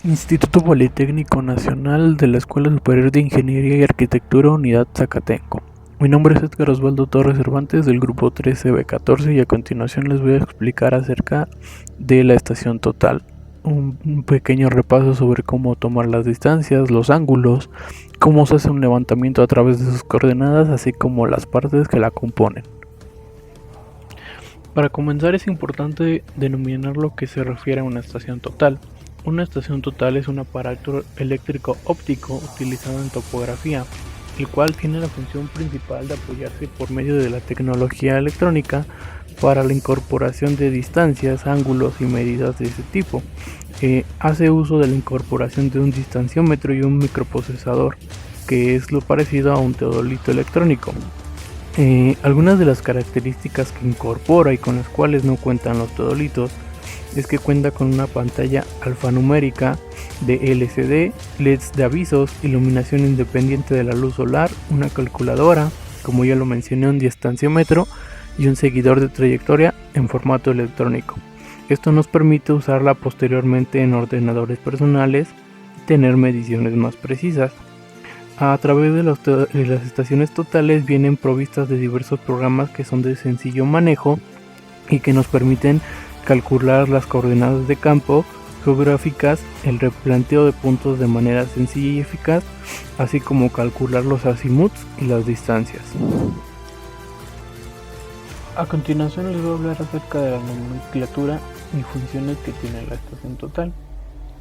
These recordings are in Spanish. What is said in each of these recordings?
Instituto Politécnico Nacional de la Escuela Superior de Ingeniería y Arquitectura Unidad Zacatenco. Mi nombre es Edgar Osvaldo Torres Cervantes del grupo 13B14 y a continuación les voy a explicar acerca de la estación total. Un pequeño repaso sobre cómo tomar las distancias, los ángulos, cómo se hace un levantamiento a través de sus coordenadas, así como las partes que la componen. Para comenzar es importante denominar lo que se refiere a una estación total. Una estación total es un aparato eléctrico óptico utilizado en topografía, el cual tiene la función principal de apoyarse por medio de la tecnología electrónica para la incorporación de distancias, ángulos y medidas de ese tipo. Hace uso de la incorporación de un distanciómetro y un microprocesador, que es lo parecido a un teodolito electrónico. Algunas de las características que incorpora y con las cuales no cuentan los teodolitos es que cuenta con una pantalla alfanumérica de LCD, LEDs de avisos, iluminación independiente de la luz solar, una calculadora, como ya lo mencioné, un distanciómetro y un seguidor de trayectoria en formato electrónico. Esto nos permite usarla posteriormente en ordenadores personales y tener mediciones más precisas. A través de las estaciones totales vienen provistas de diversos programas que son de sencillo manejo y que nos permiten calcular las coordenadas de campo geográficas, el replanteo de puntos de manera sencilla y eficaz, así como calcular los azimuts y las distancias. A continuación les voy a hablar acerca de la nomenclatura y funciones que tiene la estación total.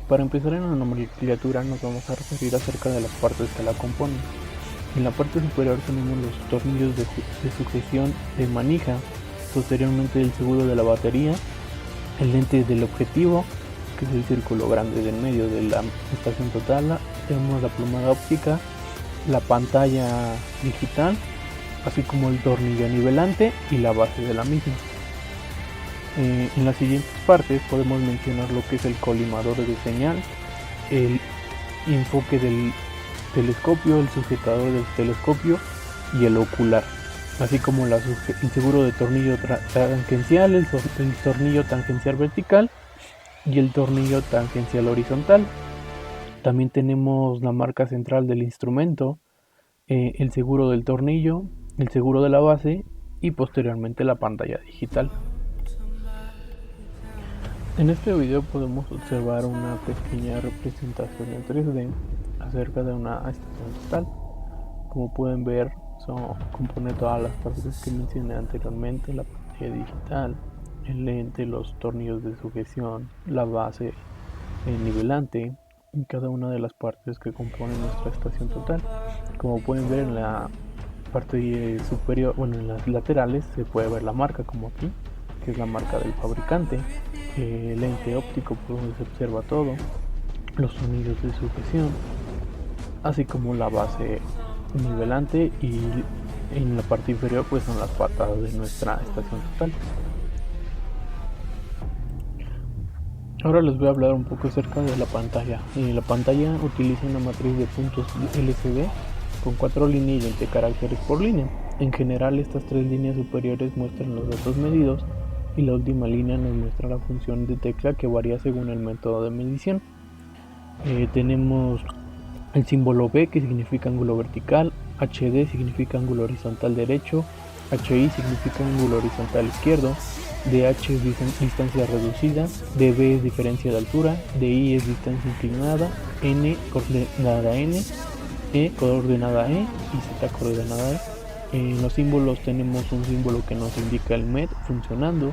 Para empezar, en la nomenclatura nos vamos a referir acerca de las partes que la componen. En la parte superior tenemos los tornillos de sujeción de manija, posteriormente el seguro de la batería, el lente del objetivo, que es el círculo grande del medio de la estación total, tenemos la plomada óptica, la pantalla digital, así como el tornillo nivelante y la base de la misma. En las siguientes partes podemos mencionar lo que es el colimador de señal, el enfoque del telescopio, el sujetador del telescopio y el ocular, así como el seguro de tornillo tangencial, el tornillo tangencial vertical y el tornillo tangencial horizontal. También tenemos la marca central del instrumento, el seguro del tornillo, el seguro de la base y posteriormente la pantalla digital. En este video podemos observar una pequeña representación en 3D acerca de una estación total. Como pueden ver, compone todas las partes que mencioné anteriormente: la pantalla digital, el lente, los tornillos de sujeción, la base, el nivelante y cada una de las partes que componen nuestra estación total. Como pueden ver, en la parte superior, en las laterales se puede ver la marca, como aquí, que es la marca del fabricante, el lente óptico por donde se observa todo, los tornillos de sujeción, así como la base nivelante, y en la parte inferior pues son las patas de nuestra estación total. Ahora les voy a hablar un poco acerca de la pantalla. La pantalla utiliza una matriz de puntos LCD con 4 líneas y 20 caracteres por línea. En general, estas 3 líneas superiores muestran los datos medidos y la última línea nos muestra la función de tecla, que varía según el método de medición. Tenemos el símbolo B, que significa ángulo vertical, HD significa ángulo horizontal derecho, HI significa ángulo horizontal izquierdo, DH es distancia reducida, DB es diferencia de altura, DI es distancia inclinada, N coordenada N, E coordenada E y Z coordenada E. En los símbolos tenemos un símbolo que nos indica el MET funcionando,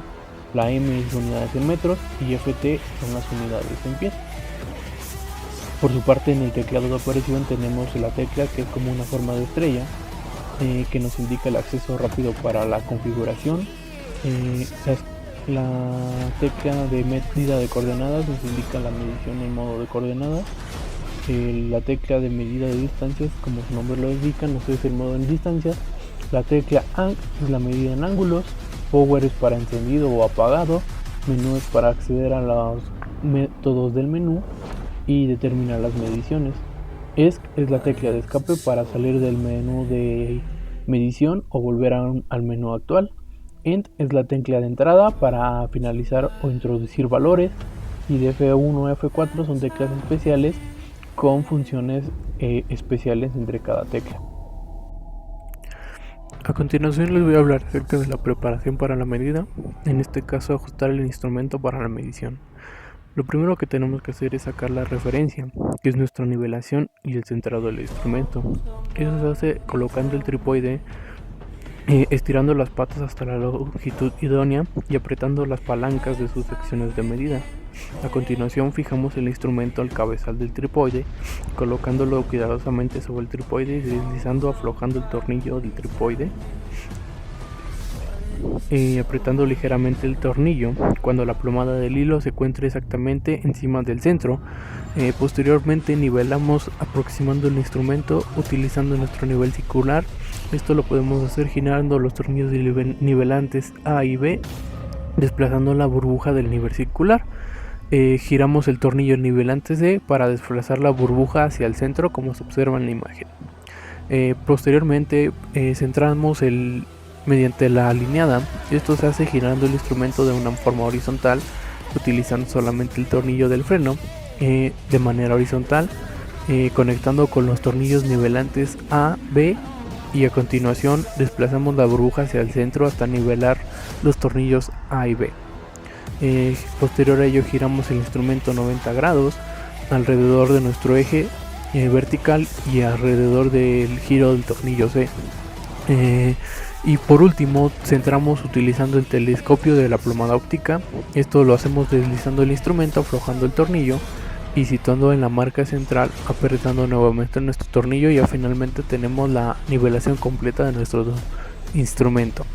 la M es unidades en metros y FT son las unidades en pies. Por su parte, en el teclado de operación tenemos la tecla, que es como una forma de estrella, que nos indica el acceso rápido para la configuración. La tecla de medida de coordenadas nos indica la medición en modo de coordenadas. La tecla de medida de distancias, como su nombre lo indica, nos es el modo en distancias. La tecla ANC es la medida en ángulos. Power es para encendido o apagado. Menú es para acceder a los métodos del menú y determinar las mediciones. ESC es la tecla de escape para salir del menú de medición o volver al menú actual. END es la tecla de entrada para finalizar o introducir valores. y de F1 a F4 son teclas especiales con funciones especiales entre cada tecla. A continuación les voy a hablar acerca de la preparación para la medida, en este caso ajustar el instrumento para la medición. Lo primero que tenemos que hacer es sacar la referencia, que es nuestra nivelación y el centrado del instrumento. Eso se hace colocando el trípode, estirando las patas hasta la longitud idónea y apretando las palancas de sus secciones de medida. A continuación fijamos el instrumento al cabezal del trípode, colocándolo cuidadosamente sobre el trípode y deslizando aflojando el tornillo del trípode, apretando ligeramente el tornillo cuando la plomada del hilo se encuentre exactamente encima del centro. Posteriormente nivelamos aproximando el instrumento utilizando nuestro nivel circular. Esto lo podemos hacer girando los tornillos nivelantes A y B, desplazando la burbuja del nivel circular. Giramos el tornillo nivelante C para desplazar la burbuja hacia el centro, como se observa en la imagen. Posteriormente centramos mediante la alineada. Esto se hace girando el instrumento de una forma horizontal, utilizando solamente el tornillo del freno de manera horizontal, conectando con los tornillos nivelantes A, B, y a continuación desplazamos la burbuja hacia el centro hasta nivelar los tornillos A y B. Posterior a ello giramos el instrumento 90 grados alrededor de nuestro eje vertical y alrededor del giro del tornillo C. Y por último centramos utilizando el telescopio de la plomada óptica. Esto lo hacemos deslizando el instrumento, aflojando el tornillo y situando en la marca central, apretando nuevamente nuestro tornillo, y ya finalmente tenemos la nivelación completa de nuestro instrumento.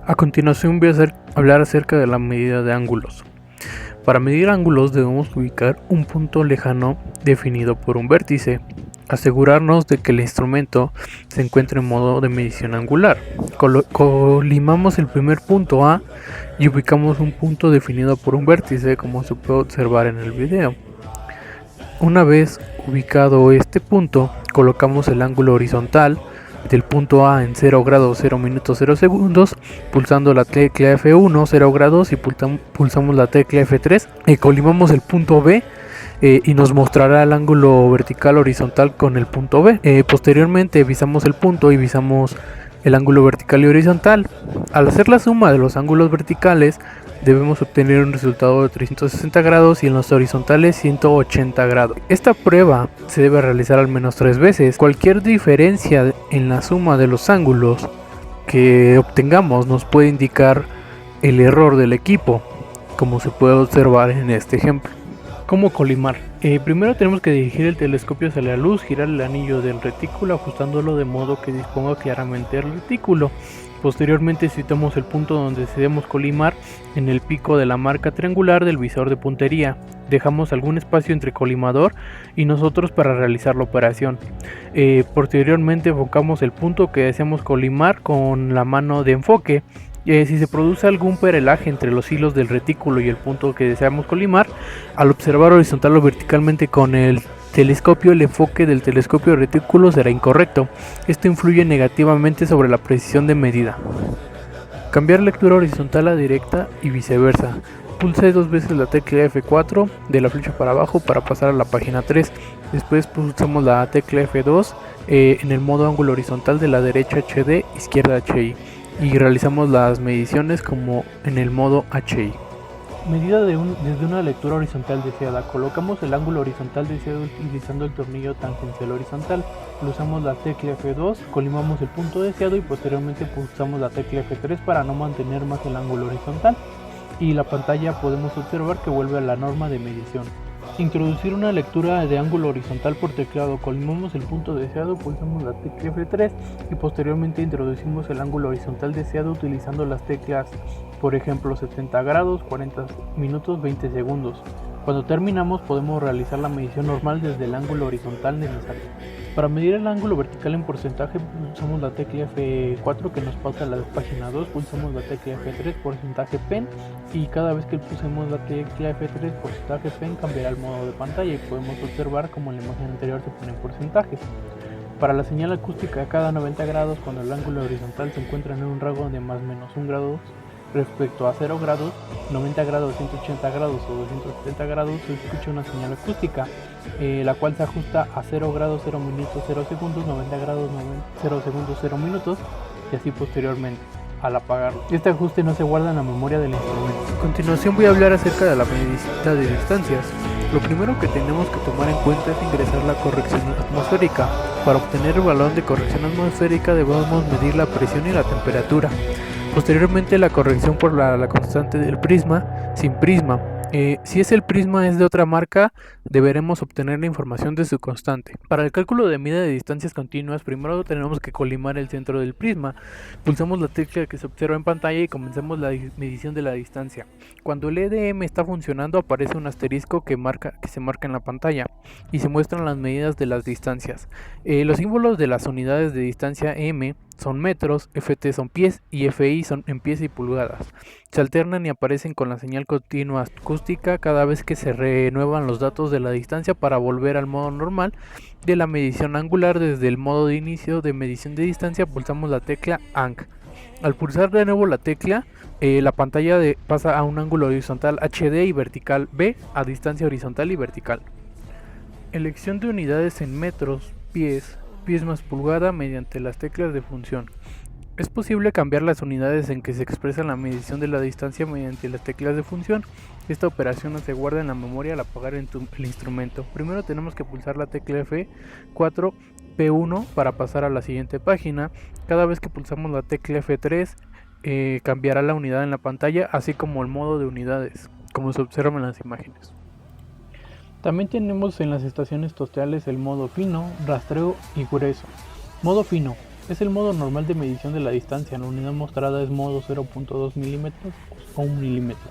A continuación voy a hablar acerca de la medida de ángulos. Para medir ángulos debemos ubicar un punto lejano definido por un vértice, asegurarnos de que el instrumento se encuentre en modo de medición angular. Colimamos el primer punto A y ubicamos un punto definido por un vértice, como se puede observar en el video. Una vez ubicado este punto, colocamos el ángulo horizontal del punto A en 0 grados 0 minutos 0 segundos, pulsando la tecla F1 0 grados y pulsamos la tecla F3, y colimamos el punto B y nos mostrará el ángulo vertical horizontal con el punto B. Posteriormente visamos el punto y visamos el ángulo vertical y horizontal. Al hacer la suma de los ángulos verticales debemos obtener un resultado de 360 grados y en los horizontales 180 grados. Esta prueba se debe realizar al menos 3 veces. Cualquier diferencia en la suma de los ángulos que obtengamos nos puede indicar el error del equipo, como se puede observar en este ejemplo. ¿Cómo colimar? Primero tenemos que dirigir el telescopio hacia la luz, girar el anillo del retículo ajustándolo de modo que disponga claramente el retículo. Posteriormente situamos el punto donde deseamos colimar en el pico de la marca triangular del visor de puntería. Dejamos algún espacio entre colimador y nosotros para realizar la operación. Posteriormente enfocamos el punto que deseamos colimar con la mano de enfoque. Si se produce algún perelaje entre los hilos del retículo y el punto que deseamos colimar, al observar horizontal o verticalmente con el telescopio, el enfoque del telescopio retículo será incorrecto. Esto influye negativamente sobre la precisión de medida. Cambiar lectura horizontal a directa y viceversa. Pulse 2 veces la tecla F4 de la flecha para abajo para pasar a la página 3. Después pulsamos la tecla F2 en el modo ángulo horizontal de la derecha HD, izquierda HI, y realizamos las mediciones como en el modo HI. Medida desde una lectura horizontal deseada. Colocamos el ángulo horizontal deseado utilizando el tornillo tangencial horizontal. Pulsamos la tecla F2, colimamos el punto deseado y posteriormente pulsamos la tecla F3 para no mantener más el ángulo horizontal. Y la pantalla podemos observar que vuelve a la norma de medición. Introducir una lectura de ángulo horizontal por teclado. Colimamos el punto deseado, pulsamos la tecla F3 y posteriormente introducimos el ángulo horizontal deseado utilizando las teclas, por ejemplo, 70 grados, 40 minutos, 20 segundos. Cuando terminamos podemos realizar la medición normal desde el ángulo horizontal necesario. Para medir el ángulo vertical en porcentaje pulsamos la tecla F4 que nos pasa a la página 2, pulsamos la tecla F3 porcentaje pen y cada vez que pulsemos la tecla F3 porcentaje pen cambiará el modo de pantalla y podemos observar como en la imagen anterior se ponen porcentajes. Para la señal acústica cada 90 grados cuando el ángulo horizontal se encuentra en un rango de más o menos 1 grado Respecto a 0 grados, 90 grados, 180 grados o 270 grados se escucha una señal acústica, la cual se ajusta a 0 grados, 0 minutos, 0 segundos, 90 grados, 0 segundos, 0 minutos y así posteriormente al apagarlo. Este ajuste no se guarda en la memoria del instrumento. A continuación voy a hablar acerca de la medida de distancias. Lo primero que tenemos que tomar en cuenta es ingresar la corrección atmosférica. Para obtener el valor de corrección atmosférica debemos medir la presión y la temperatura. Posteriormente la corrección por la constante del prisma sin prisma. Si el prisma es de otra marca, deberemos obtener la información de su constante. Para el cálculo de medida de distancias continuas, primero tenemos que colimar el centro del prisma. Pulsamos la tecla que se observa en pantalla y comenzamos la medición de la distancia. Cuando el EDM está funcionando, aparece un asterisco que se marca en la pantalla y se muestran las medidas de las distancias. Los símbolos de las unidades de distancia M son metros, FT son pies y FI son en pies y pulgadas. Se alternan y aparecen con la señal continua acústica cada vez que se renuevan los datos de la distancia para volver al modo normal de la medición angular. Desde el modo de inicio de medición de distancia pulsamos la tecla ANC. Al pulsar de nuevo la tecla, la pantalla pasa a un ángulo horizontal HD y vertical B a distancia horizontal y vertical. Elección de unidades en metros, pies más pulgada mediante las teclas de función. Es posible cambiar las unidades en que se expresa la medición de la distancia mediante las teclas de función. Esta operación no se guarda en la memoria al apagar el instrumento. Primero tenemos que pulsar la tecla F4 P1 para pasar a la siguiente página. Cada vez que pulsamos la tecla F3 cambiará la unidad en la pantalla, así como el modo de unidades, como se observa en las imágenes. También tenemos en las estaciones totales el modo fino, rastreo y grueso. Modo fino es el modo normal de medición de la distancia. La unidad mostrada es modo 0.2 milímetros o 1 milímetro.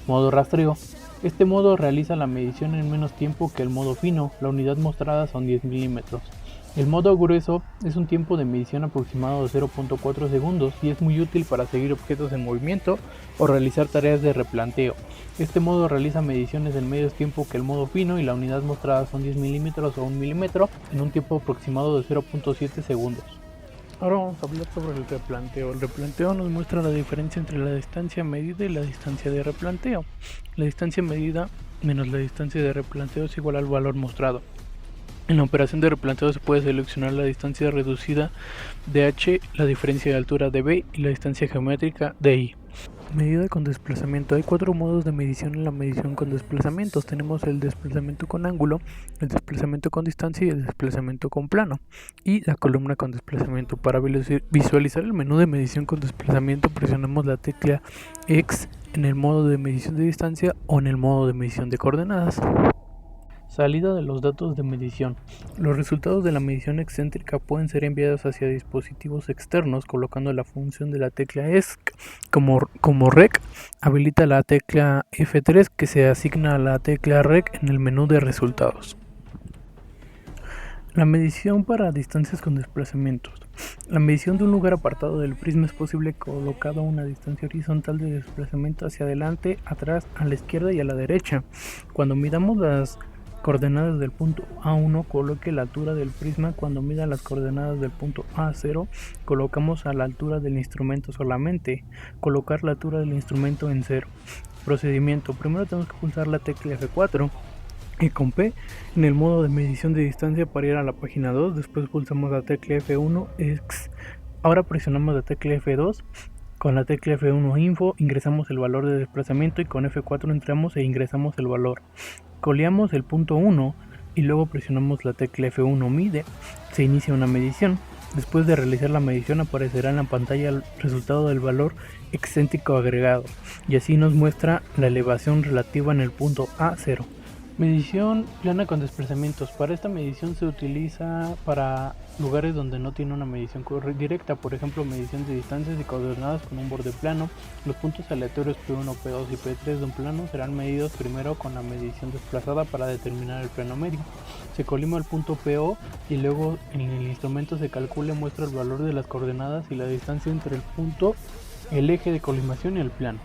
Modo rastreo. Este modo realiza la medición en menos tiempo que el modo fino. La unidad mostrada son 10 milímetros. El modo grueso es un tiempo de medición aproximado de 0.4 segundos y es muy útil para seguir objetos en movimiento o realizar tareas de replanteo. Este modo realiza mediciones en menos tiempo que el modo fino y la unidad mostrada son 10 milímetros o 1 milímetro en un tiempo aproximado de 0.7 segundos. Ahora vamos a hablar sobre el replanteo. El replanteo nos muestra la diferencia entre la distancia medida y la distancia de replanteo. La distancia medida menos la distancia de replanteo es igual al valor mostrado. En la operación de replanteo se puede seleccionar la distancia reducida de h, la diferencia de altura de b y la distancia geométrica de i. Medida con desplazamiento. Hay 4 modos de medición en la medición con desplazamientos. Tenemos el desplazamiento con ángulo, el desplazamiento con distancia y el desplazamiento con plano. Y la columna con desplazamiento. Para visualizar el menú de medición con desplazamiento presionamos la tecla X en el modo de medición de distancia o en el modo de medición de coordenadas. Salida de los datos de medición. Los resultados de la medición excéntrica pueden ser enviados hacia dispositivos externos colocando la función de la tecla ESC como REC. Habilita la tecla F3 que se asigna a la tecla REC en el menú de resultados. La medición para distancias con desplazamientos. La medición de un lugar apartado del prisma es posible colocado a una distancia horizontal de desplazamiento hacia adelante, atrás, a la izquierda y a la derecha. Cuando midamos las coordenadas del punto A1, coloque la altura del prisma. Cuando mida las coordenadas del punto A0, colocamos a la altura del instrumento solamente. Colocar la altura del instrumento en 0. Procedimiento. Primero tenemos que pulsar la tecla F4 y con P en el modo de medición de distancia para ir a la página 2. Después pulsamos la tecla F1 X. Ahora presionamos la tecla F2. Con la tecla F1 Info ingresamos el valor de desplazamiento y con F4 entramos e ingresamos el valor. Coleamos el punto 1 y luego presionamos la tecla F1 Mide. Se inicia una medición. Después de realizar la medición aparecerá en la pantalla el resultado del valor excéntrico agregado y así nos muestra la elevación relativa en el punto A0. Medición plana con desplazamientos. Para esta medición se utiliza para lugares donde no tiene una medición directa, por ejemplo medición de distancias y coordenadas con un borde plano. Los puntos aleatorios P1, P2 y P3 de un plano serán medidos primero con la medición desplazada para determinar el plano medio. Se colima el punto PO y luego en el instrumento se calcula y muestra el valor de las coordenadas y la distancia entre el punto, el eje de colimación y el plano.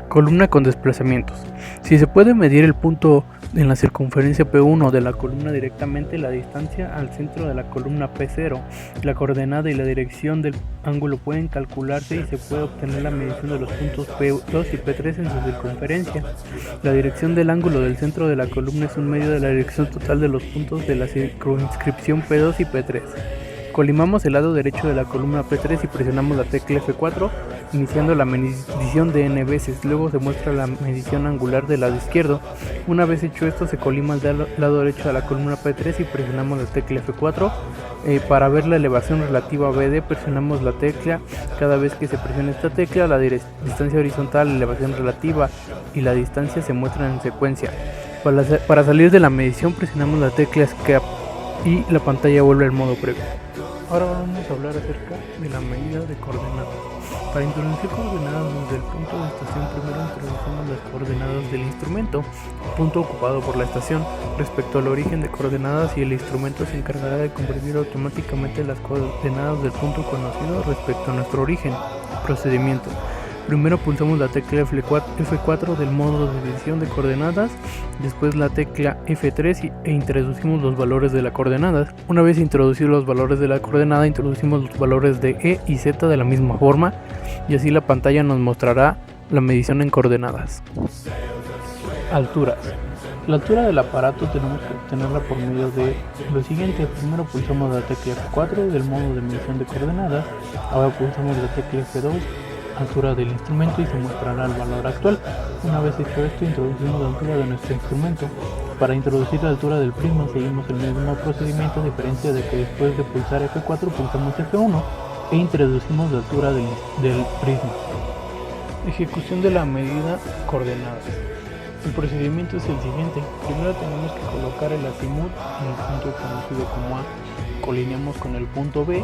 Columna con desplazamientos. Si se puede medir el punto en la circunferencia P1 de la columna directamente, la distancia al centro de la columna P0, la coordenada y la dirección del ángulo pueden calcularse y se puede obtener la medición de los puntos P2 y P3 en su circunferencia. La dirección del ángulo del centro de la columna es un medio de la dirección total de los puntos de la circunscripción P2 y P3. Colimamos el lado derecho de la columna P3 y presionamos la tecla F4, iniciando la medición de n veces. Luego se muestra la medición angular del lado izquierdo. Una vez hecho esto, se colima el lado derecho de la columna P3 y presionamos la tecla F4. Para ver la elevación relativa a BD, presionamos la tecla. Cada vez que se presiona esta tecla, la distancia horizontal, la elevación relativa y la distancia se muestran en secuencia. Para salir de la medición, presionamos la tecla Escape y la pantalla vuelve al modo previo. Ahora vamos a hablar acerca de la medida de coordenadas. Para introducir coordenadas desde el punto de estación, primero introducimos las coordenadas del instrumento, punto ocupado por la estación, respecto al origen de coordenadas, y el instrumento se encargará de convertir automáticamente las coordenadas del punto conocido respecto a nuestro origen. Procedimiento. Primero pulsamos la tecla F4 del modo de edición de coordenadas, después la tecla F3 e introducimos los valores de las coordenadas. Una vez introducidos los valores de la coordenada, introducimos los valores de E y Z de la misma forma, y así la pantalla nos mostrará la medición en coordenadas. Alturas. La altura del aparato tenemos que obtenerla por medio de lo siguiente. Primero pulsamos la tecla F4 del modo de medición de coordenadas, ahora pulsamos la tecla F2, altura del instrumento, y se mostrará el valor actual. Una vez hecho esto, introducimos la altura de nuestro instrumento. Para introducir la altura del prisma seguimos el mismo procedimiento, a diferencia de que después de pulsar F4 pulsamos F1 e introducimos la altura del prisma. Ejecución de la medida coordenadas. El procedimiento es el siguiente. Primero tenemos que colocar el azimut en el punto conocido como A, colineamos con el punto B,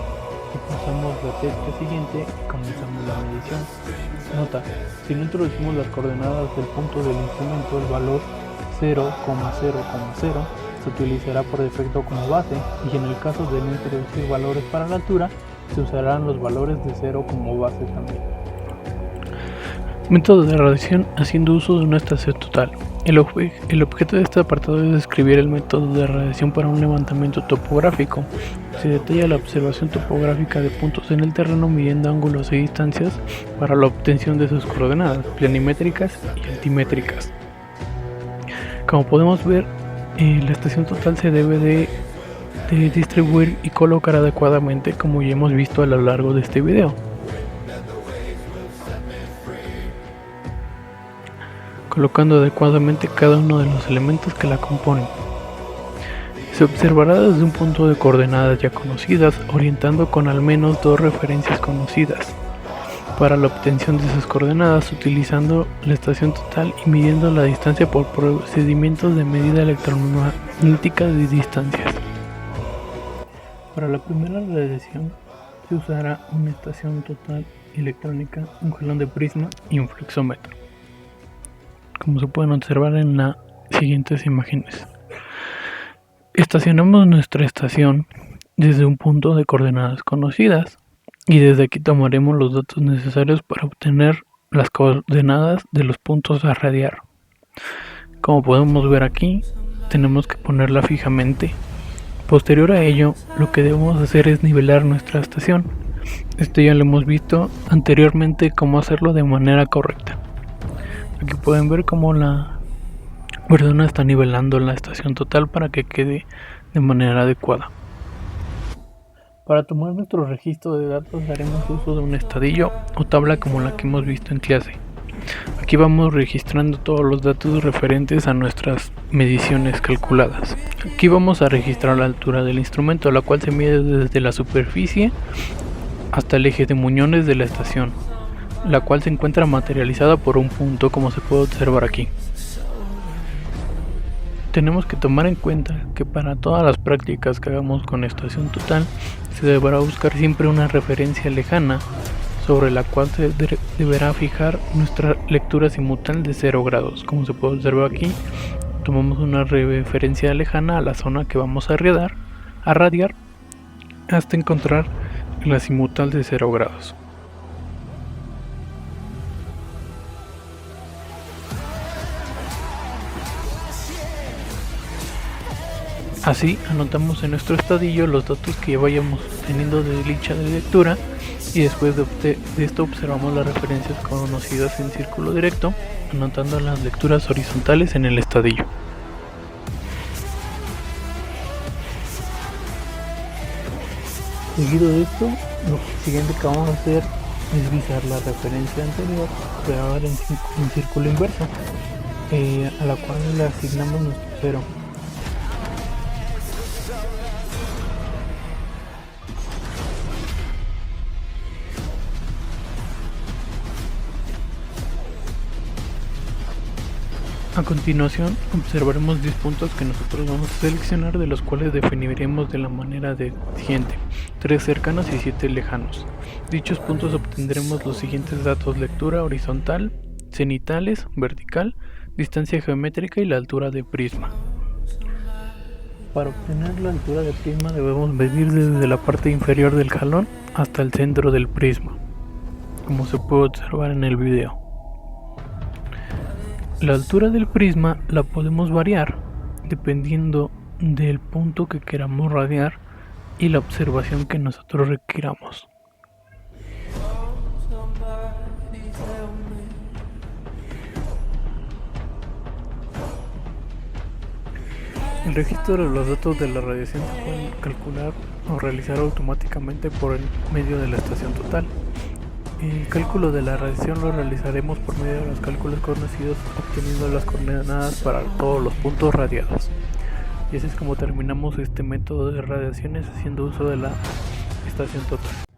pulsamos la tecla siguiente y comenzamos la medición. Nota: si no introducimos las coordenadas del punto del instrumento, el valor 0,0,0 se utilizará por defecto como base, y en el caso de no introducir valores para la altura, se usarán los valores de 0 como base también. Método de radiación haciendo uso de una estación total. El objeto de este apartado es describir el método de radiación para un levantamiento topográfico. Se detalla la observación topográfica de puntos en el terreno midiendo ángulos y distancias para la obtención de sus coordenadas planimétricas y altimétricas. Como podemos ver, la estación total se debe de distribuir y colocar adecuadamente, como ya hemos visto a lo largo de este video. Colocando adecuadamente cada uno de los elementos que la componen. Se observará desde un punto de coordenadas ya conocidas, orientando con al menos dos referencias conocidas para la obtención de esas coordenadas, utilizando la estación total y midiendo la distancia por procedimientos de medida electromagnética de distancias. Para la primera radiación se usará una estación total electrónica, un jalón de prisma y un flexómetro, como se pueden observar en las siguientes imágenes. Estacionamos nuestra estación desde un punto de coordenadas conocidas, y desde aquí tomaremos los datos necesarios para obtener las coordenadas de los puntos a radiar. Como podemos ver aquí, tenemos que ponerla fijamente. Posterior a ello, lo que debemos hacer es nivelar nuestra estación. Esto ya lo hemos visto anteriormente, cómo hacerlo de manera correcta. Aquí pueden ver cómo la persona está nivelando la estación total para que quede de manera adecuada. Para tomar nuestro registro de datos haremos uso de un estadillo o tabla como la que hemos visto en clase. Aquí vamos registrando todos los datos referentes a nuestras mediciones calculadas. Aquí vamos a registrar la altura del instrumento, la cual se mide desde la superficie hasta el eje de muñones de la estación, la cual se encuentra materializada por un punto, como se puede observar aquí. Tenemos que tomar en cuenta que para todas las prácticas que hagamos con estación total se deberá buscar siempre una referencia lejana sobre la cual se deberá fijar nuestra lectura simultánea de 0 grados. Como se puede observar aquí, tomamos una referencia lejana a la zona que vamos a radiar hasta encontrar la simultánea de 0 grados. Así anotamos en nuestro estadillo los datos que vayamos teniendo de dicha de lectura y después de esto observamos las referencias conocidas en círculo directo, anotando las lecturas horizontales en el estadillo. Seguido de esto, lo siguiente que vamos a hacer es visar la referencia anterior, pero ahora en círculo inverso, a la cual le asignamos nuestro 0. A continuación, observaremos 10 puntos que nosotros vamos a seleccionar, de los cuales definiremos de la manera siguiente: 3 cercanos y 7 lejanos. Dichos puntos obtendremos los siguientes datos: lectura horizontal, cenitales, vertical, distancia geométrica y la altura de prisma. Para obtener la altura de prisma debemos medir desde la parte inferior del jalón hasta el centro del prisma, como se puede observar en el video. La altura del prisma la podemos variar dependiendo del punto que queramos radiar y la observación que nosotros requiramos. El registro de los datos de la radiación se pueden calcular o realizar automáticamente por el medio de la estación total. El cálculo de la radiación lo realizaremos por medio de los cálculos conocidos, obteniendo las coordenadas para todos los puntos radiados. Y así es como terminamos este método de radiaciones haciendo uso de la estación total.